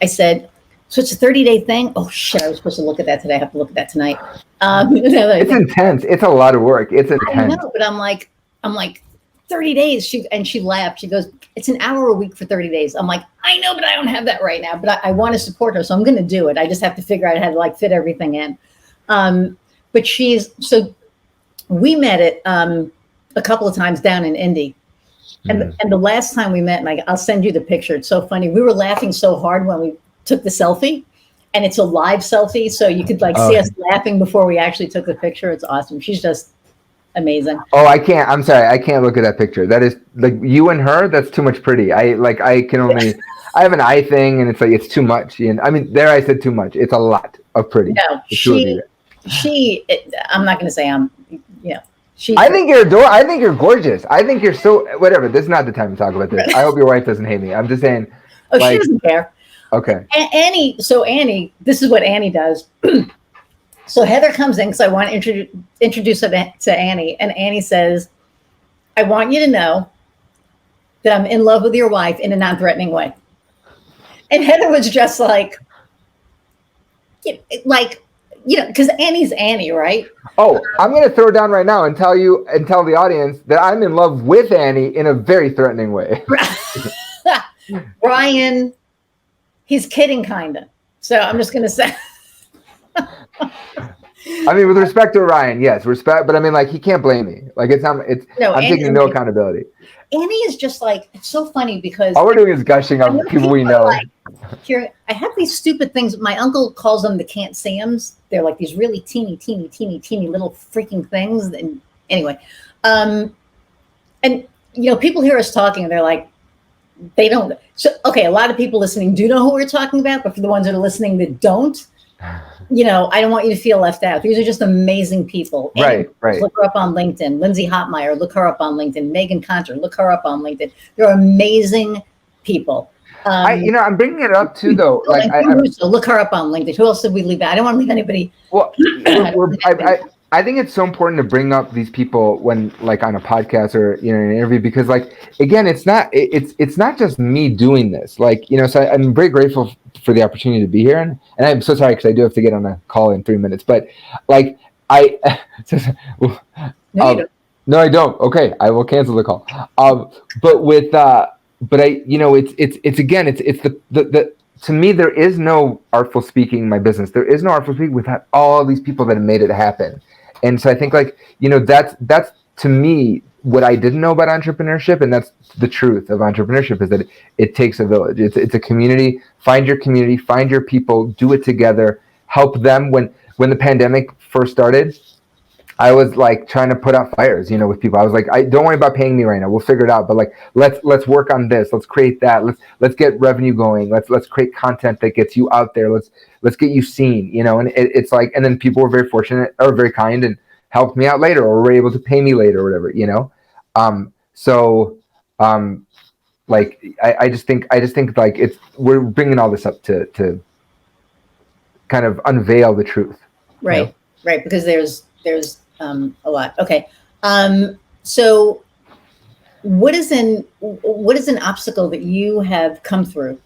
so it's a 30-day thing. Oh shit! I was supposed to look at that today. I have to look at that tonight. It's intense. It's a lot of work. It's intense. I know, but I'm like 30 days. She laughed. She goes, it's an hour a week for 30 days. I'm like, I know, but I don't have that right now. But I want to support her, so I'm going to do it. I just have to figure out how to fit everything in. But so we met it a couple of times down in Indy. And the last time we met, and I'll send you the picture. It's so funny. We were laughing so hard when we took the selfie, and it's a live selfie. So you could see us laughing before we actually took the picture. It's awesome. She's just amazing. Oh, I'm sorry. I can't look at that picture. That is like you and her. That's too much pretty. I can only, I have an eye thing and it's too much. And I mean, there I said too much. It's a lot of pretty. No, I'm not going to say I think you're gorgeous. I think you're so, whatever. This is not the time to talk about this. I hope your wife doesn't hate me. I'm just saying. Oh, she doesn't care. Okay. Annie, this is what Annie does. So Heather comes in because I want to introduce her to Annie. And Annie says, I want you to know that I'm in love with your wife in a non-threatening way. And Heather was just because Annie's Annie, right? Oh, I'm going to throw down right now and tell the audience that I'm in love with Annie in a very threatening way. Brian, he's kidding, kind of. So I'm just going to say. I mean, with respect to Ryan, yes, respect, but I mean, he can't blame me. I'm taking no accountability. Annie is just it's so funny because all we're doing is gushing on people we know. Here, I have these stupid things. My uncle calls them the can't see ems. They're these really teeny little freaking things. And anyway, and people hear us talking and they're like, They don't. So, okay, a lot of people listening do know who we're talking about, but for the ones that are listening that don't, I don't want you to feel left out. These are just amazing people. Right, right. Look her up on LinkedIn. Lindsay Hotmeyer, look her up on LinkedIn. Megan Conter, look her up on LinkedIn. They're amazing people. I'm bringing it up too, though. Like, So look her up on LinkedIn. Who else did we leave out? I don't want to leave anybody. well, I think it's so important to bring up these people when, like, on a podcast or an interview, because, like, again, it's not just me doing this. Like, so I'm very grateful for the opportunity to be here, and I'm so sorry because I do have to get on a call in 3 minutes. But like, I No, you don't. no, I don't. Okay, I will cancel the call. But with but it's again, it's the to me, there is no artful speaking in my business. There is no artful speaking without all these people that have made it happen. And so I think, like, that's to me what I didn't know about entrepreneurship, and that's the truth of entrepreneurship, is that it takes a village. It's a community. Find your community, find your people, do it together, help them. When the pandemic first started, I was like trying to put out fires, with people. I was like, don't worry about paying me right now. We'll figure it out. But like, let's work on this. Let's create that. Let's get revenue going. Let's create content that gets you out there. Let's get you seen, and it's like, and then people were very fortunate or very kind and helped me out later, or were able to pay me later or whatever. So, like, I just think like we're bringing all this up to kind of unveil the truth. Right, right, because there's a lot. Okay, so what is an obstacle that you have come through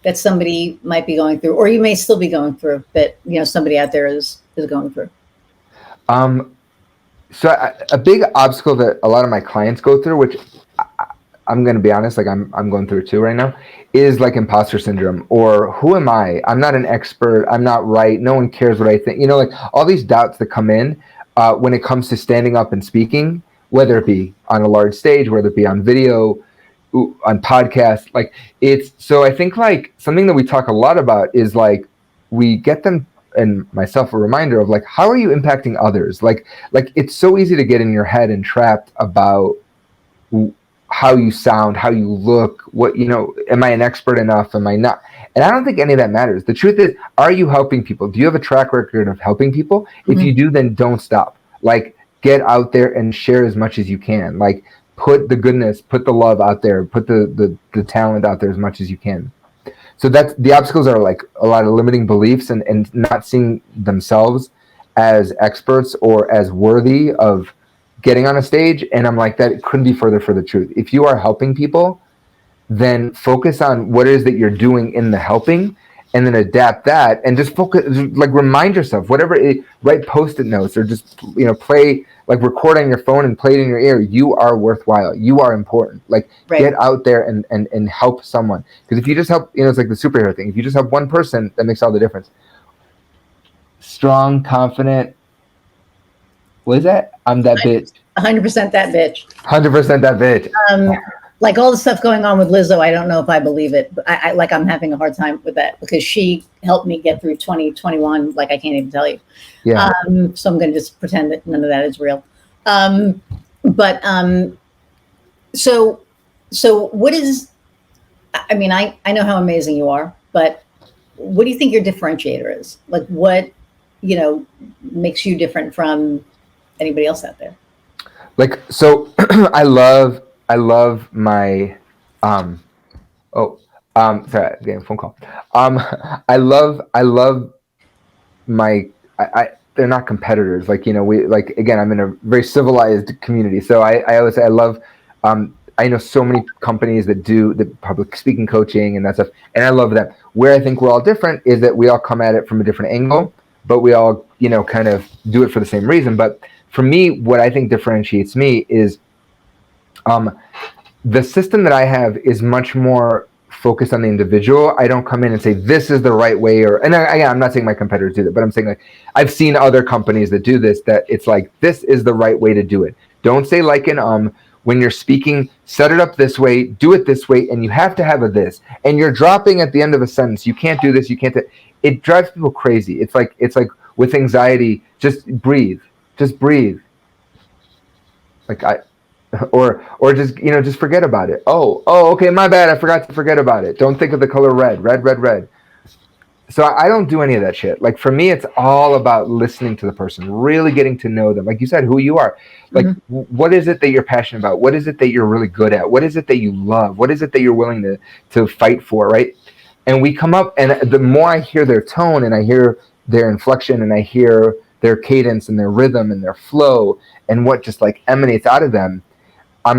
that somebody might be going through, or you may still be going through, that somebody out there is going through? So a big obstacle that a lot of my clients go through, which I'm going to be honest, like I'm going through it too right now, is like imposter syndrome, or who am I? I'm not an expert. I'm not right. No one cares what I think. Like all these doubts that come in when it comes to standing up and speaking, whether it be on a large stage, whether it be on video, on podcasts. Like so I think like something that we talk a lot about is like we get them, and myself, a reminder of like, how are you impacting others? Like it's so easy to get in your head and trapped about how you sound, how you look, what, am I an expert enough? Am I not? And I don't think any of that matters. The truth is, are you helping people? Do you have a track record of helping people? Mm-hmm. If you do, then don't stop. Like, get out there and share as much as you can. Like, put the goodness, put the love out there, put the talent out there as much as you can. So that's the obstacles are like a lot of limiting beliefs and not seeing themselves as experts or as worthy of getting on a stage. And I'm like, that couldn't be further for the truth. If you are helping people, then focus on what it is that you're doing in the helping, and then adapt that, and just focus, like remind yourself, write Post-it notes, or just, play, like record on your phone and play it in your ear. You are worthwhile. You are important. Like, right. Get out there and help someone. Because if you just help, it's like the superhero thing. If you just help one person, that makes all the difference. Strong, confident. What is that? I'm that bitch. 100% that bitch. 100% that bitch. Like all the stuff going on with Lizzo, I don't know if I believe it. But I'm having a hard time with that, because she helped me get through 2021. Like, I can't even tell you. Yeah. So I'm going to just pretend that none of that is real. So what is? I mean, I know how amazing you are, but what do you think your differentiator is? Like, what makes you different from anybody else out there? Like, so I love my sorry, getting a phone call. I love my they're not competitors. Like, we, like, again, I'm in a very civilized community. So I always say I love I know so many companies that do the public speaking coaching and that stuff, and I love them. Where I think we're all different is that we all come at it from a different angle, but we all, kind of do it for the same reason. But for me, what I think differentiates me is the system that I have is much more focused on the individual. I don't come in and say, this is the right way, and I'm not saying my competitors do that, but I'm saying, like, I've seen other companies that do this, that it's like, this is the right way to do it. Don't say like when you're speaking, set it up this way, do it this way, and you have to have a this. And you're dropping at the end of a sentence, you can't do this, you can't it drives people crazy. It's like with anxiety, just breathe. Like, or just, just forget about it. Oh, okay, my bad, I forgot to forget about it. Don't think of the color red, red, red, red. So I don't do any of that shit. Like for me, it's all about listening to the person, really getting to know them. Like you said, who you are. Like what is it that you're passionate about? What is it that you're really good at? What is it that you love? What is it that you're willing to fight for, right? And we come up, and the more I hear their tone and I hear their inflection and I hear their cadence and their rhythm and their flow and what just like emanates out of them, I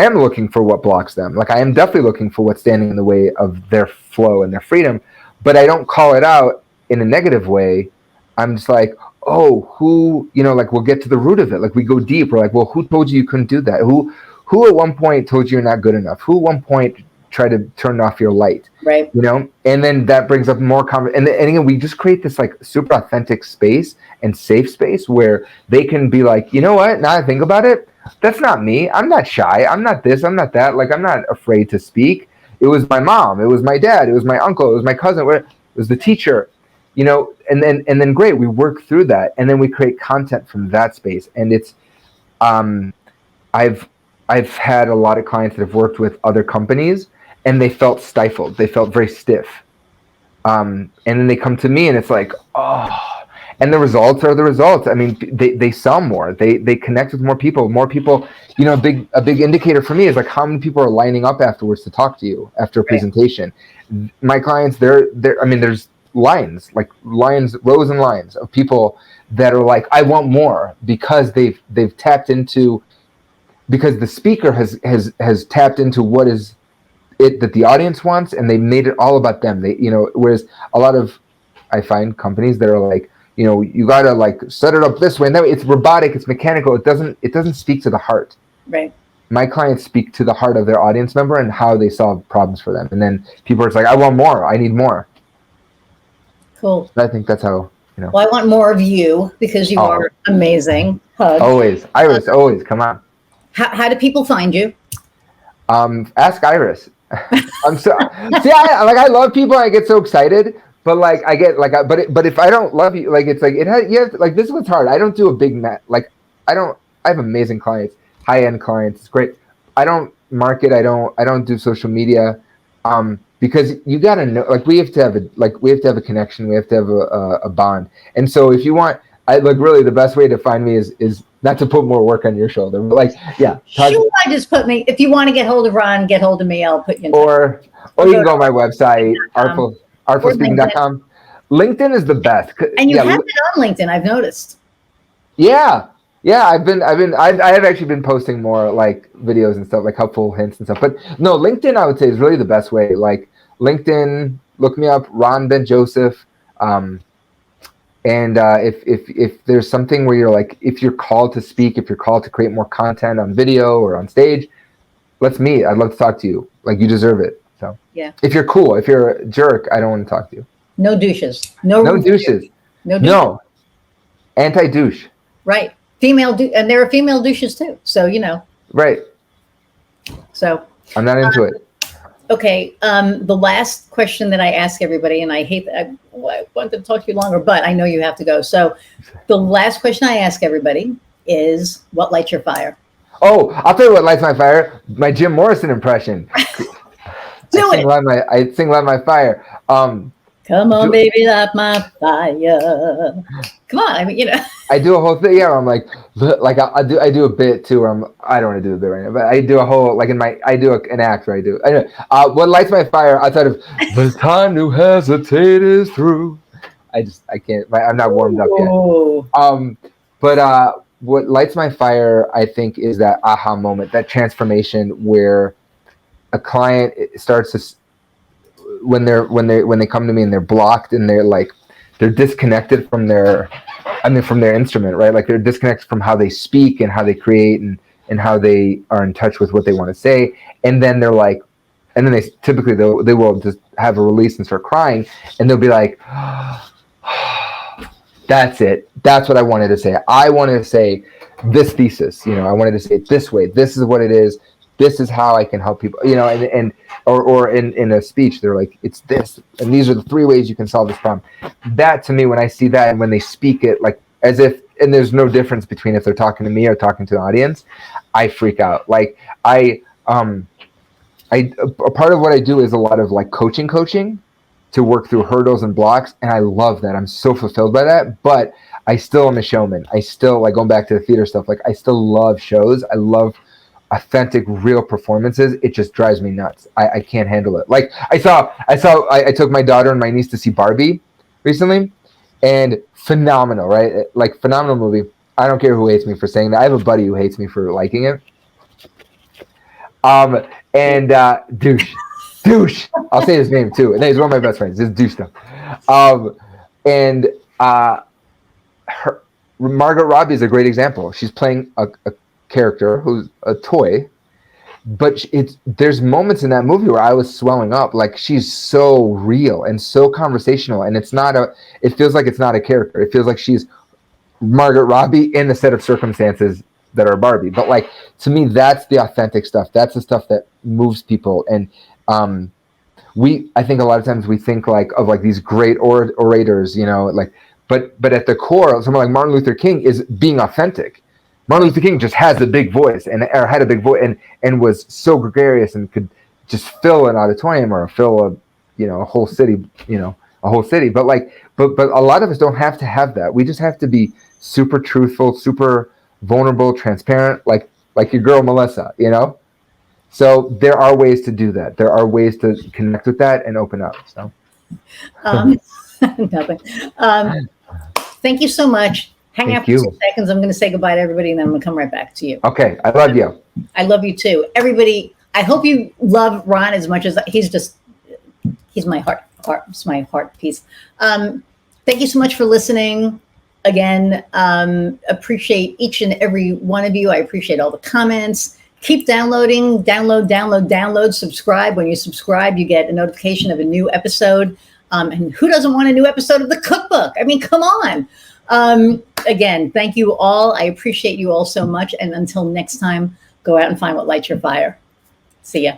am looking for what blocks them. Like I am definitely looking for what's standing in the way of their flow and their freedom, but I don't call it out in a negative way. I'm just like, oh, who, like we'll get to the root of it. Like we go deep. We're like, well, who told you couldn't do that? Who at one point told you you're not good enough? Who at one point tried to turn off your light? Right. And then that brings up more and again, we just create this like super authentic space and safe space where they can be like, you know what? Now I think about it, that's not me. I'm not shy. I'm not this. I'm not that. Like I'm not afraid to speak. It was my mom. It was my dad. It was my uncle. It was my cousin. It was the teacher. And then great. We work through that, and then we create content from that space. And it's, I've had a lot of clients that have worked with other companies, and they felt stifled. They felt very stiff. And then they come to me, and it's like, oh. And the results are the results. I mean, they sell more. They connect with more people. More people, a big indicator for me is like how many people are lining up afterwards to talk to you after a presentation. My clients, I mean, there's rows and lines of people that are like, I want more, because they've tapped into, because the speaker has tapped into what is it that the audience wants, and they made it all about them. Whereas a lot of, I find companies that are like, you gotta like set it up this way and that way. It's robotic, it's mechanical. It doesn't speak to the heart. Right. My clients speak to the heart of their audience member and how they solve problems for them. And then people are just like, I want more. I need more. Cool. I think that's how, Well, I want more of you because you are amazing. Hug. Always. Iris, always. Come on. How do people find you? Ask Iris. I'm so see. I love people. I get so excited. But like I get like, but if I don't love you, like it's like it has. You have to, like this is what's hard. I don't do a big net. Like I have amazing clients, high end clients. It's great. I don't market. I don't do social media, because you gotta know. Like we have to have a connection. We have to have a bond. And so if you want, really the best way to find me is not to put more work on your shoulder. But like Sure, I just put me. If you want to get hold of Ron, get hold of me. I'll put you in touch. Or you can go to my website, artfulspeaking.com. LinkedIn is the best. And you have been on LinkedIn, I've noticed. Yeah. I've actually been posting more like videos and stuff, like helpful hints and stuff. But no, LinkedIn I would say is really the best way. Like LinkedIn, look me up, Ron Ben Joseph. And if there's something where you're like, if you're called to speak, if you're called to create more content on video or on stage, let's meet. I'd love to talk to you. Like you deserve it. So yeah. If you're cool, if you're a jerk, I don't want to talk to you. No douches. No douches. No. Anti-douche. Right. And there are female douches too. So, Right. So. I'm not into it. Okay. The last question that I ask everybody, and I hate that I want to talk to you longer, but I know you have to go. So the last question I ask everybody is, what lights your fire? Oh, I'll tell you what lights my fire. My Jim Morrison impression. I sing Light My Fire. Come on, baby, light my fire. Come on, I mean, I do a whole thing. Yeah, where I'm like I do a bit too. Where I don't want to do a bit right now, but I do a whole I do an act where I do. Anyway, what lights my fire outside of the time to hesitate is through. I can't. I'm not warmed up yet. But what lights my fire, I think, is that aha moment, that transformation where a client starts to, when they come to me and they're blocked and they're disconnected from their instrument, right? Like they're disconnected from how they speak and how they create and how they are in touch with what they want to say. And then they're like, and then they will just have a release and start crying, and they'll be like, that's it. That's what I wanted to say. I wanted to say this thesis, I wanted to say it this way. This is what it is. This is how I can help people, or in a speech, they're like, it's this, and these are the 3 ways you can solve this problem. That to me, when I see that and when they speak it, like as if and there's no difference between if they're talking to me or talking to the audience, I freak out. Like a part of what I do is a lot of like coaching to work through hurdles and blocks, and I love that. I'm so fulfilled by that. But I still am a showman. I still, like, going back to the theater stuff, like I still love shows. I love authentic, real performances. It just drives me nuts. I can't handle it. Like I took my daughter and my niece to see Barbie recently, and phenomenal, right? Like, phenomenal movie. I don't care who hates me for saying that. I have a buddy who hates me for liking it. And douche. I'll say his name too. And he's one of my best friends. This douche stuff. And Margot Robbie is a great example. She's playing a character who's a toy, but there's moments in that movie where I was swelling up. Like, she's so real and so conversational, and it feels like it's not a character. It feels like she's Margot Robbie in a set of circumstances that are Barbie. But, like, to me, that's the authentic stuff. That's the stuff that moves people. And I think a lot of times we think of these great orators, like, but at the core, someone like Martin Luther King is being authentic. Martin Luther King just has a big voice or had a big voice and was so gregarious and could just fill an auditorium or fill a whole city, But a lot of us don't have to have that. We just have to be super truthful, super vulnerable, transparent, like your girl Melissa, So there are ways to do that. There are ways to connect with that and open up. So, nothing. Thank you so much. Hang out for 2 seconds. I'm going to say goodbye to everybody, and then I'm going to come right back to you. Okay. I love you. I love you too. Everybody, I hope you love Ron as much as he's my heart. It's my heart piece. Thank you so much for listening. Again, appreciate each and every one of you. I appreciate all the comments. Keep downloading, download, subscribe. When you subscribe, you get a notification of a new episode. And who doesn't want a new episode of the Cookbook? I mean, come on. Again, thank you all. I appreciate you all so much. And until next time, go out and find what lights your fire. See ya.